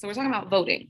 So we're talking about voting.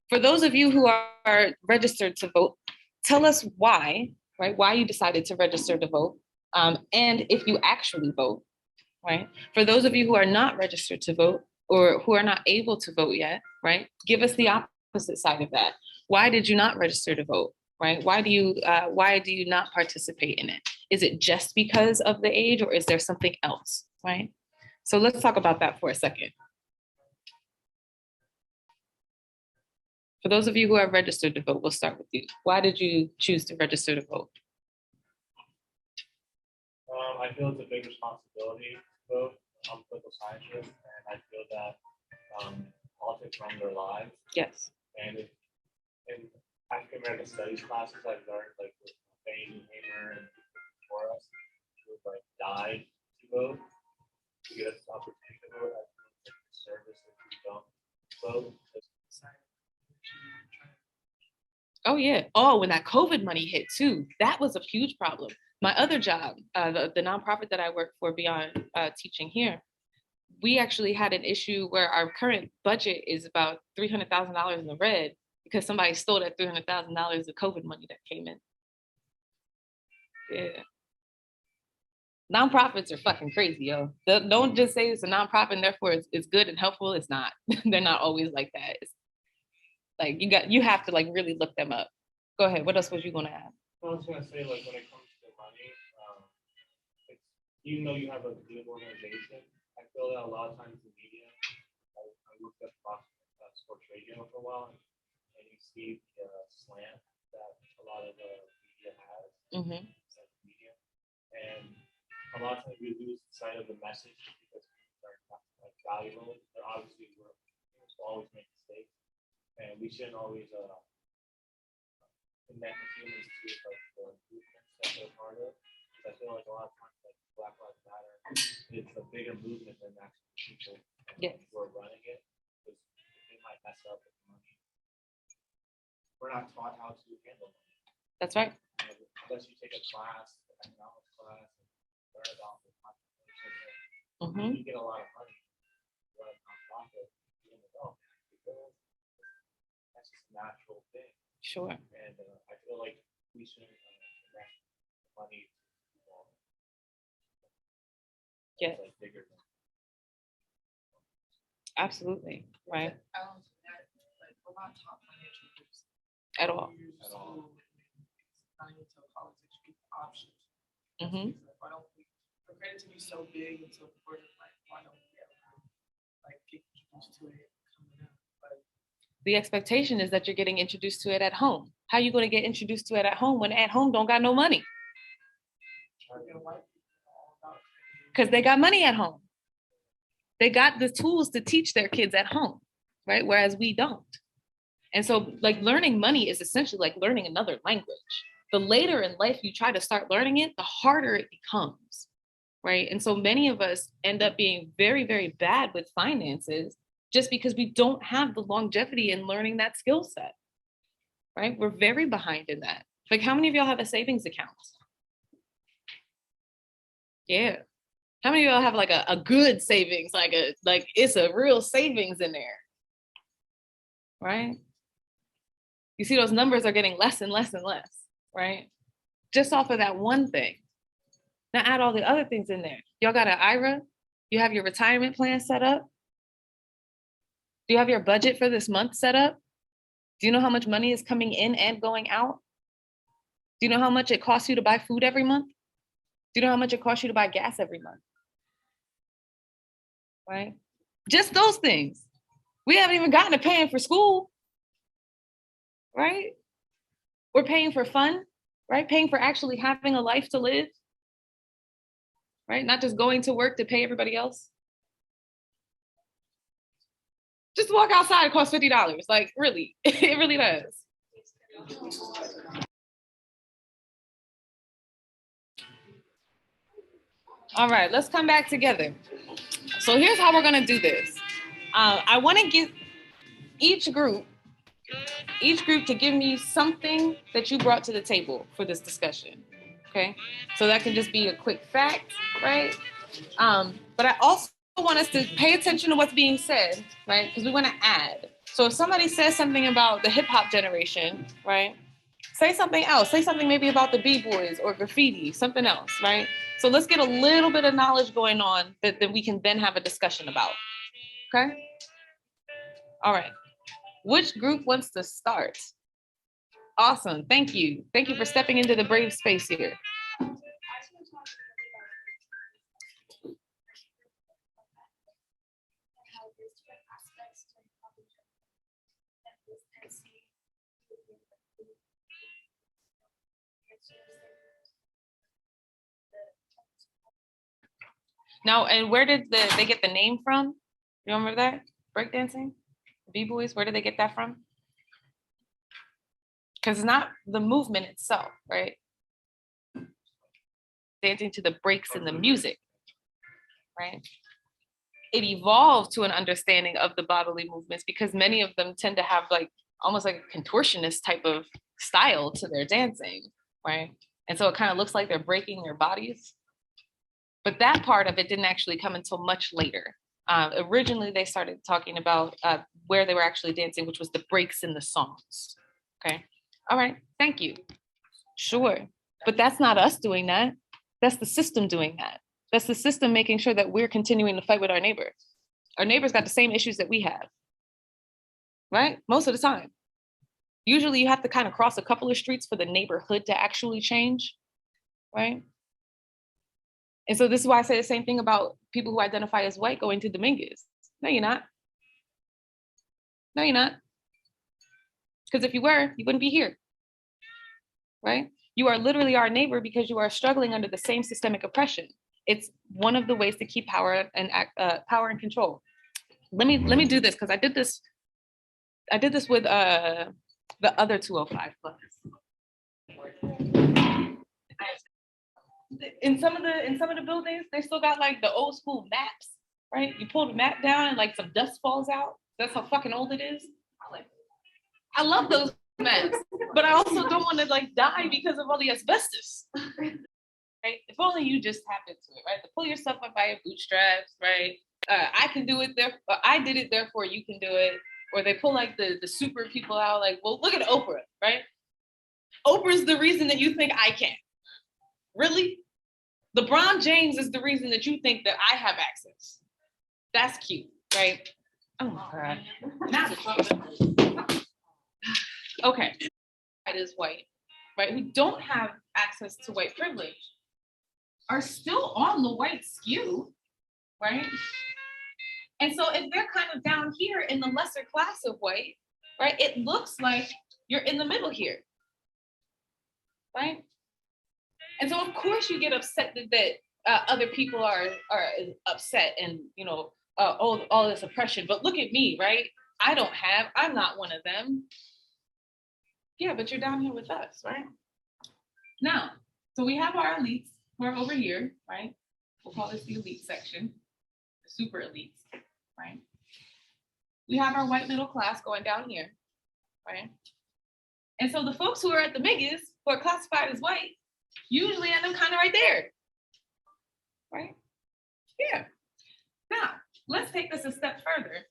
For those of you who are registered to vote, tell us why, right? Why you decided to register to vote, and if you actually vote, right? For those of you who are not registered to vote or who are not able to vote yet, right? Give us the opposite side of that. Why did you not register to vote, right? Why do you not participate in it? Is it just because of the age, or is there something else, right? So let's talk about that for a second. For those of you who are registered to vote, we'll start with you. Why did you choose to register to vote? I feel it's a big responsibility to vote. I'm a political scientist, and I feel that politics run their lives. Yes. And in African American studies classes, I've learned, like with Fannie Hamer and before us, who like died to vote, to get us the opportunity to vote. I feel it's like a service if we don't vote. Oh yeah. Oh, when that COVID money hit too, that was a huge problem. My other job, the nonprofit that I work for beyond teaching here, we actually had an issue where our current budget is about $300,000 in the red because somebody stole that $300,000 of COVID money that came in. Yeah. Nonprofits are fucking crazy, yo. Don't just say it's a nonprofit and therefore it's good and helpful. It's not. They're not always like that. It's like you have to like really look them up. Go ahead. What else was you gonna add? I was gonna say, like, when it comes to money, it's, even though you have a good organization, I feel that a lot of times the media, I looked at sports radio for a while, and you see the slant that a lot of the media has, media, and a lot of times we lose sight of the message because they're not like valuable. They're obviously we're always make mistakes, and we shouldn't always connect humans to like the movements that they're part of. Because I feel like a lot of times, like Black Lives Matter, it's a bigger movement than actually people who are running it. Because they might mess up with money. We're not taught how to handle money. That's right. And unless you take a class, an economics class, and learn about the population, you get a lot of money. Run a nonprofit, you know, that's just a natural thing. Sure. And I feel like we should connect money to like bigger than. Absolutely. Right. Like we're not taught financial literacy at all. At all. Financial politics, options. Why don't we, for credit to be so big and so important, like why don't we like get introduced to it coming up? The expectation is that you're getting introduced to it at home. How are you going to get introduced to it at home when at home don't got no money? Because they got money at home. They got the tools to teach their kids at home, right? Whereas we don't. And so like learning money is essentially like learning another language. The later in life you try to start learning it, the harder it becomes, right? And so many of us end up being very, very bad with finances just because we don't have the longevity in learning that skill set, right? We're very behind in that. Like how many of y'all have a savings account? Yeah. How many of y'all have like a good savings, like it's a real savings in there, right? You see those numbers are getting less and less and less, right? Just off of that one thing. Now add all the other things in there. Y'all got an IRA? You have your retirement plan set up? Do you have your budget for this month set up? Do you know how much money is coming in and going out? Do you know how much it costs you to buy food every month? Do you know how much it costs you to buy gas every month? Right? Just those things. We haven't even gotten to paying for school, right? We're paying for fun, right? Paying for actually having a life to live, right? Not just going to work to pay everybody else. Just to walk outside, it costs $50. Like, really, it really does. All right, let's come back together. So here's how we're gonna do this. I wanna get each group to give me something that you brought to the table for this discussion, okay? So that can just be a quick fact, right? But I also want us to pay attention to what's being said, right? Because we want to add. So if somebody says something about the hip hop generation, right? Say something else. Say something maybe about the B-boys or graffiti, something else, right? So let's get a little bit of knowledge going on that we can then have a discussion about. Okay? All right. Which group wants to start? Awesome. Thank you. Thank you for stepping into the brave space here. Now, and where did they get the name from? You remember that? Breakdancing? B-boys, where did they get that from? Because it's not the movement itself, right? Dancing to the breaks in the music, right? It evolved to an understanding of the bodily movements because many of them tend to have like almost like a contortionist type of style to their dancing, right? And so it kind of looks like they're breaking their bodies. But that part of it didn't actually come until much later. Originally, they started talking about where they were actually dancing, which was the breaks in the songs. Okay. All right. Thank you. Sure. But that's not us doing that. That's the system doing that. That's the system making sure that we're continuing to fight with our neighbors. Our neighbors got the same issues that we have, right? Most of the time. Usually you have to kind of cross a couple of streets for the neighborhood to actually change, right? And so this is why I say the same thing about people who identify as white going to Dominguez. No, you're not. No, you're not. Because if you were, you wouldn't be here, right? You are literally our neighbor because you are struggling under the same systemic oppression. It's one of the ways to keep power and control. Let me do this because I did this with the other 205 class. In some of the buildings, they still got like the old school maps, right? You pull the map down and like some dust falls out. That's how fucking old it is. I love those maps, but I also don't want to like die because of all the asbestos. Right? If only you just tapped into it, right? To pull yourself up by your bootstraps, right? I can do it there. I did it, therefore you can do it. Or they pull like the super people out, like, well, look at Oprah, right? Oprah's the reason that you think I can't. Really? LeBron James is the reason that you think that I have access. That's cute, right? Oh my God. Okay. It is white, right? Who don't have access to white privilege are still on the white skew, right? And so if they're kind of down here in the lesser class of white, right, it looks like you're in the middle here, right? And so of course you get upset that other people are upset and, you know, all this oppression, but look at me, right? I'm not one of them. Yeah, but you're down here with us, right? Now, so we have our elites who are over here, right? We'll call this the elite section, the super elites, right? We have our white middle class going down here, right? And so the folks who are at the Dominguez, who are classified as white, usually end up kind of right there, right? Yeah. Now, let's take this a step further.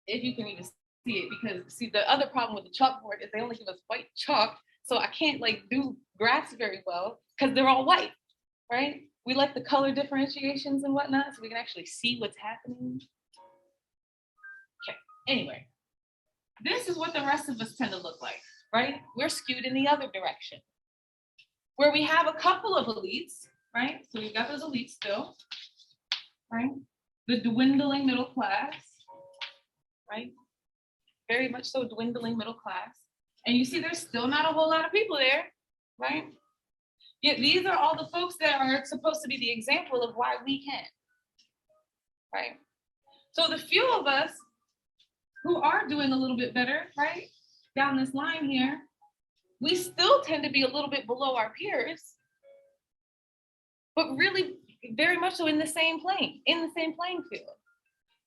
If you can even see it, because see, the other problem with the chalkboard is they only give us white chalk, so I can't like do graphs very well because they're all white, right? We like the color differentiations and whatnot, so we can actually see what's happening. Okay, anyway, this is what the rest of us tend to look like, right? We're skewed in the other direction, where we have a couple of elites, right? So we've got those elites still, right? The dwindling middle class, right? Very much so dwindling middle class. And you see there's still not a whole lot of people there, right? Yet these are all the folks that are supposed to be the example of why we can, right? So the few of us who are doing a little bit better, right? Down this line here, we still tend to be a little bit below our peers, but really very much so in the same playing field.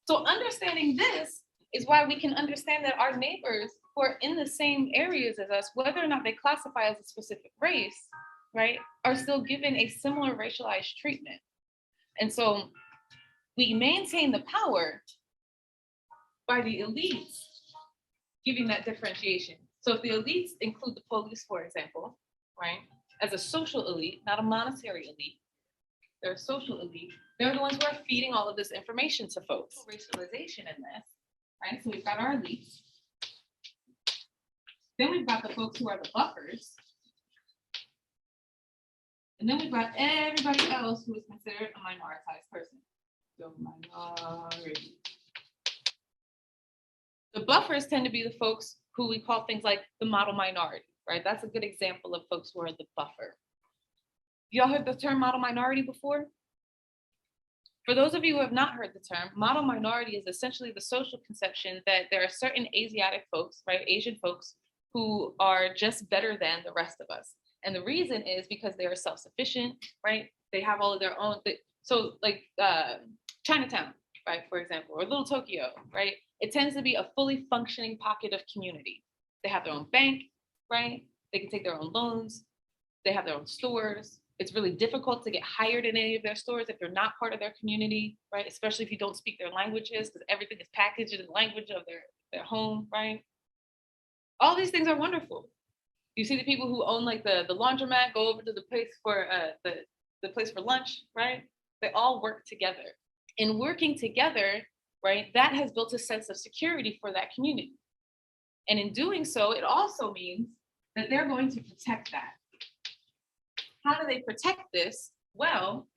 So understanding this is why we can understand that our neighbors who are in the same areas as us, whether or not they classify as a specific race, right, are still given a similar racialized treatment. And so we maintain the power by the elites giving that differentiation. So if the elites include the police, for example, right, as a social elite, not a monetary elite, they're a social elite, they're the ones who are feeding all of this information to folks. Racialization in this, right? So we've got our elites. Then we've got the folks who are the buffers. And then we've got everybody else who is considered a minoritized person. So minority. The buffers tend to be the folks who we call things like the model minority, right? That's a good example of folks who are the buffer. Y'all heard the term model minority before? For those of you who have not heard the term, model minority is essentially the social conception that there are certain Asiatic folks, right, Asian folks, who are just better than the rest of us. And the reason is because they are self-sufficient, right? They have all of their own, so like Chinatown, right, for example, or Little Tokyo, right? It tends to be a fully functioning pocket of community. They have their own bank, right? They can take their own loans. They have their own stores. It's really difficult to get hired in any of their stores if you're not part of their community, right? Especially if you don't speak their languages, because everything is packaged in the language of their home, right? All these things are wonderful. You see the people who own like the laundromat go over to the place for the place for lunch, right? They all work together. In working together, right, that has built a sense of security for that community. And in doing so, it also means that they're going to protect that. How do they protect this? Well,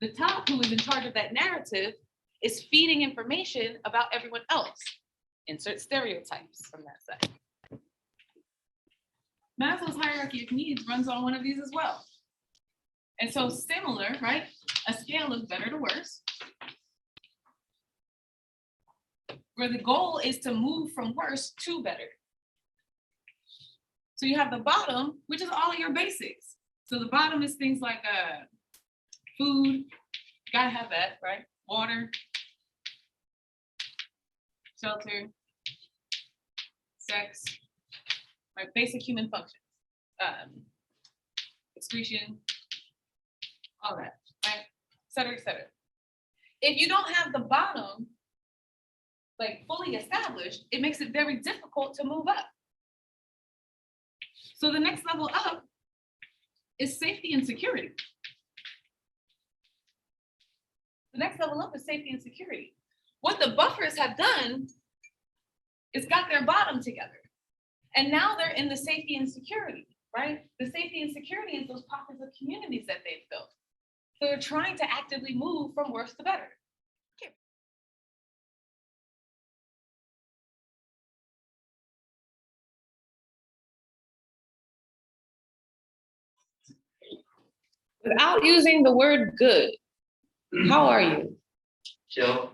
the top who is in charge of that narrative is feeding information about everyone else. Insert stereotypes from that side. Maslow's hierarchy of needs runs on one of these as well. And so similar, right? A scale of better to worse, where the goal is to move from worse to better. So you have the bottom, which is all of your basics. So the bottom is things like food, gotta have that, right? Water, shelter, sex, right? Basic human functions, excretion, all that, right? Et cetera, et cetera. If you don't have the bottom like fully established, it makes it very difficult to move up. So the next level up is safety and security. The next level up is safety and security. What the buffers have done is got their bottom together. And now they're in the safety and security, right? The safety and security is those pockets of communities that they've built. So they're trying to actively move from worse to better. Without using the word good, how are you? Chill.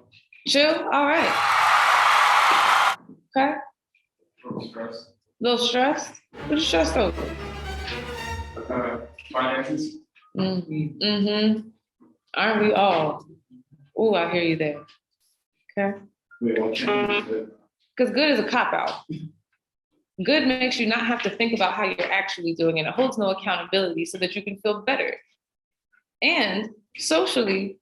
Chill? All right. Okay. A little stressed. Little stressed? What you stressed over? Finances. Mm-hmm. Aren't we all? Oh, I hear you there. Okay. Because good is a cop-out. Good makes you not have to think about how you're actually doing it. It holds no accountability so that you can feel better. And socially,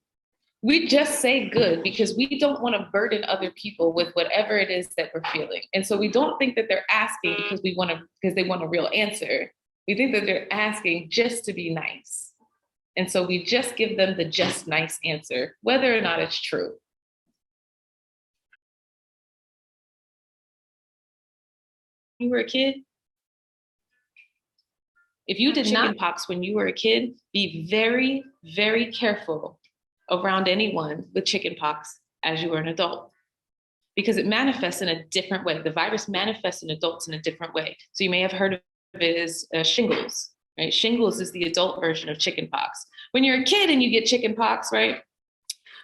we just say good because we don't want to burden other people with whatever it is that we're feeling. And so we don't think that they're asking because they want a real answer. We think that they're asking just to be nice. And so we just give them the just nice answer, whether or not it's true. You were a kid? If you did not pox when you were a kid, be very, very careful around anyone with chicken pox as you were an adult, because it manifests in a different way. The virus manifests in adults in a different way. So you may have heard of it as shingles, right? Shingles is the adult version of chicken pox. When you're a kid and you get chicken pox, right?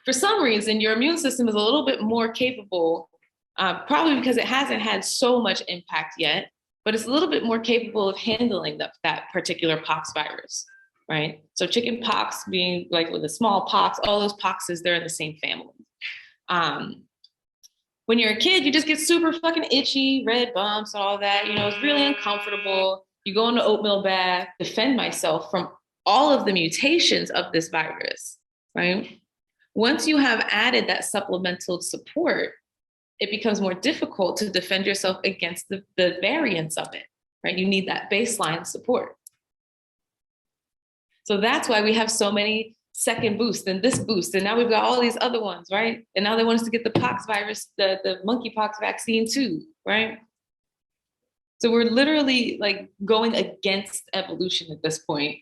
For some reason, your immune system is a little bit more capable, probably because it hasn't had so much impact yet, but it's a little bit more capable of handling that particular pox virus, right? So chicken pox being like with the smallpox, all those poxes, they're in the same family. When you're a kid, you just get super fucking itchy, red bumps, all that, it's really uncomfortable. You go into oatmeal bath, defend myself from all of the mutations of this virus, right? Once you have added that supplemental support, it becomes more difficult to defend yourself against the variance of it, right? You need that baseline support. So that's why we have so many second boosts and this boost, and now we've got all these other ones, right? And now they want us to get the pox virus, the monkeypox vaccine too, right? So we're literally like going against evolution at this point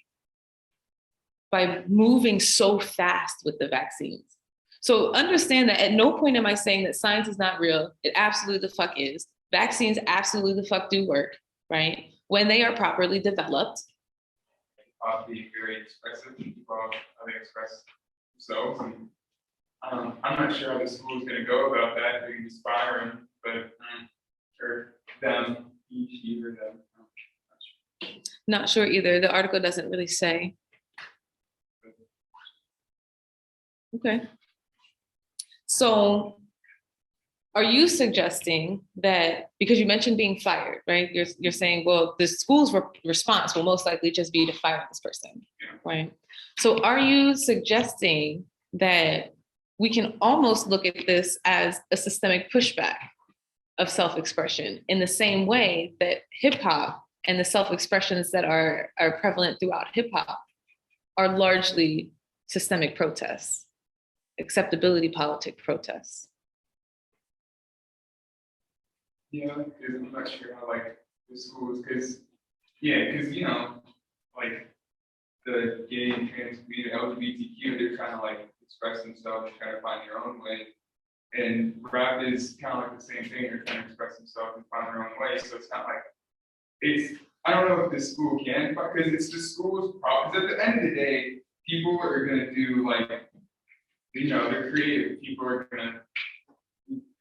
by moving so fast with the vaccines. So understand that at no point am I saying that science is not real. It absolutely the fuck is. Vaccines absolutely the fuck do work, right? When they are properly developed. Be very expressive. People how they express themselves, and I'm not sure how the school is going to go about that. They inspire them, but or them, each either them. Not sure either. The article doesn't really say. Okay. So are you suggesting that, because you mentioned being fired, right? You're saying, well, the school's response will most likely just be to fire this person, right? So are you suggesting that we can almost look at this as a systemic pushback of self-expression in the same way that hip hop and the self-expressions that are prevalent throughout hip hop are largely systemic protests, acceptability politic protests? Yeah, because I'm not sure how like the schools, because you know, like the gay and trans community, LGBTQ, they're trying to like express themselves, trying to find their own way. And rap is kind of like the same thing. They're trying to express themselves and find their own way. So it's not like I don't know if the school can, because it's the school's problem. Because at the end of the day, people are gonna do like, you know, they're creative. People are gonna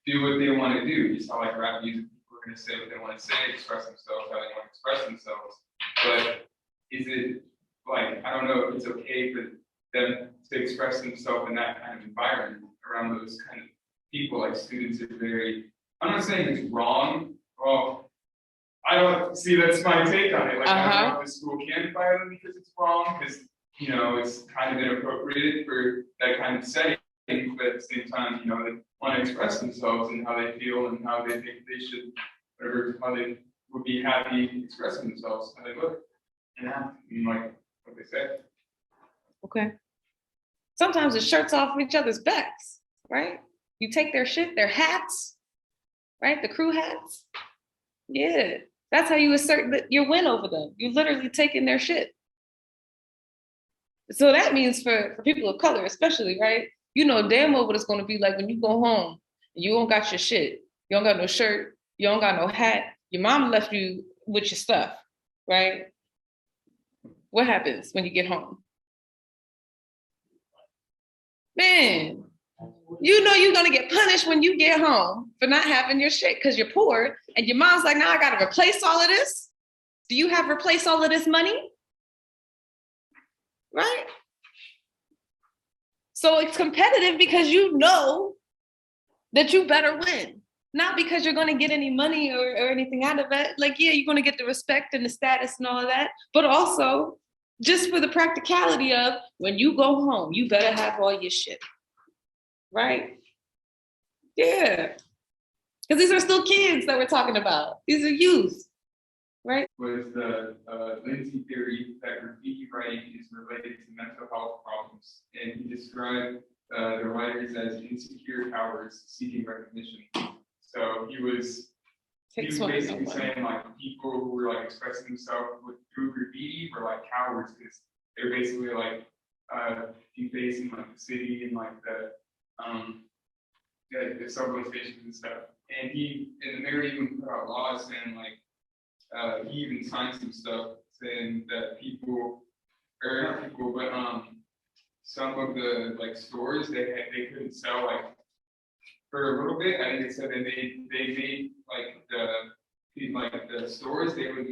do what they want to do. Just how like rap music, people are going to say what they want to say, express themselves how they want to express themselves. But is it like, I don't know if it's okay for them to express themselves in that kind of environment around those kind of people. Like students are very, I'm not saying it's wrong. Well, I don't see, that's my take on it. Like I don't know if the school can fire them because it's wrong, because you know it's kind of inappropriate for that kind of setting. But at the same time, you know, they want to express themselves and how they feel and how they think they should, whatever, how they would be happy expressing themselves, how they look and act, and like what they say. Okay. Sometimes the shirts off each other's backs, right? You take their shit, their hats, right? The crew hats. Yeah. That's how you assert your win over them. You literally taking their shit. So that means for people of color, especially, right? You know damn well what it's going to be like when you go home and you don't got your shit. You don't got no shirt. You don't got no hat. Your mom left you with your stuff, right? What happens when you get home? Man, you know you're going to get punished when you get home for not having your shit because you're poor. And your mom's like, now I got to replace all of this. Do you have replace all of this money? Right? So it's competitive because you know that you better win, not because you're going to get any money or anything out of it. Like, yeah, you're going to get the respect and the status and all of that, but also just for the practicality of when you go home, you better have all your shit, right? Yeah, because these are still kids that we're talking about. These are youth, right? Was the Lindsay theory that graffiti writing is related to mental health problems, and he described the writers as insecure cowards seeking recognition. So he was basically saying like people who were like expressing themselves through graffiti were like cowards because they're basically like defacing like the city and like the subway stations and stuff. And he in the mayor even put out laws saying like. He even signed some stuff saying that people, or not people, but some of the like stores they couldn't sell like for a little bit. I think it said that they made like the stores they would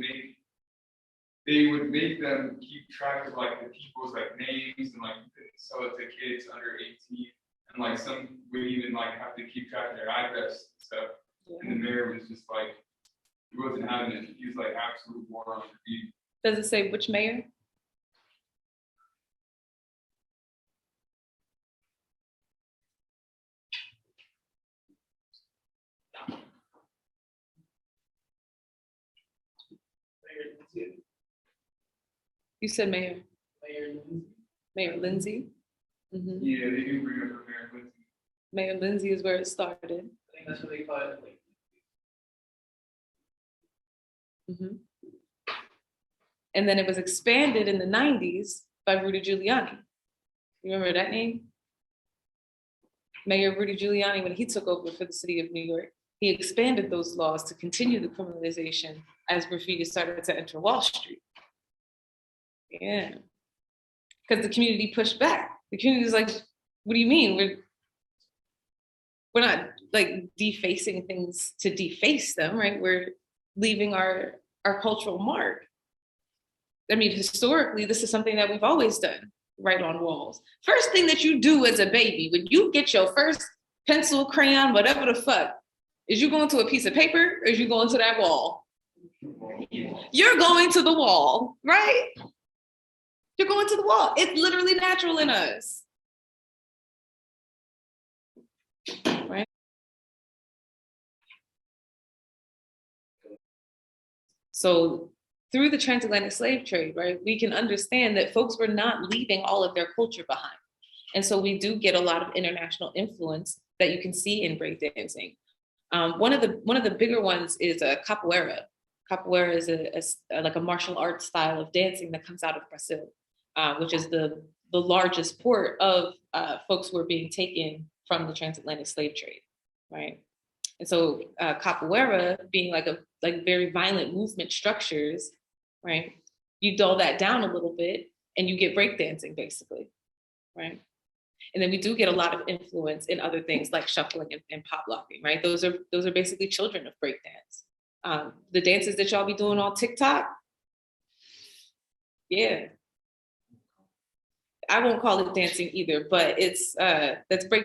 make them keep track of like the people's like names and like you couldn't sell it to kids under 18 and like some would even like have to keep track of their address and stuff. Yeah. And the mayor was just like. He wasn't having it. He was like absolute war on graffiti. Does it say which mayor? You said Mayor Lindsay. Mayor Lindsay. Mhm. Yeah, they do bring up American. Mayor Lindsay is where it started. I think that's what they call it, like. Mhm. And then it was expanded in the 90s by Rudy Giuliani. You remember that name? Mayor Rudy Giuliani, when he took over for the city of New York, he expanded those laws to continue the criminalization as graffiti started to enter Wall Street. Yeah. Because the community pushed back. The community was like, what do you mean? We're not like defacing things to deface them, right? We're leaving our cultural mark. I mean, historically, this is something that we've always done, right on walls. First thing that you do as a baby, when you get your first pencil, crayon, whatever the fuck, is you going to a piece of paper or is you going to that wall? You're going to the wall, right? You're going to the wall. It's literally natural in us. Right? So through the transatlantic slave trade, right, we can understand that folks were not leaving all of their culture behind. And so we do get a lot of international influence that you can see in breakdancing. One of the bigger ones is capoeira. Capoeira is like a martial arts style of dancing that comes out of Brazil, which is the largest port of folks who are being taken from the transatlantic slave trade, right? And so capoeira being like very violent movement structures, right? You dull that down a little bit and you get breakdancing basically, right? And then we do get a lot of influence in other things like shuffling and pop locking, right? Those are basically children of breakdance. The dances that y'all be doing on TikTok, yeah. I won't call it dancing either, but it's that's break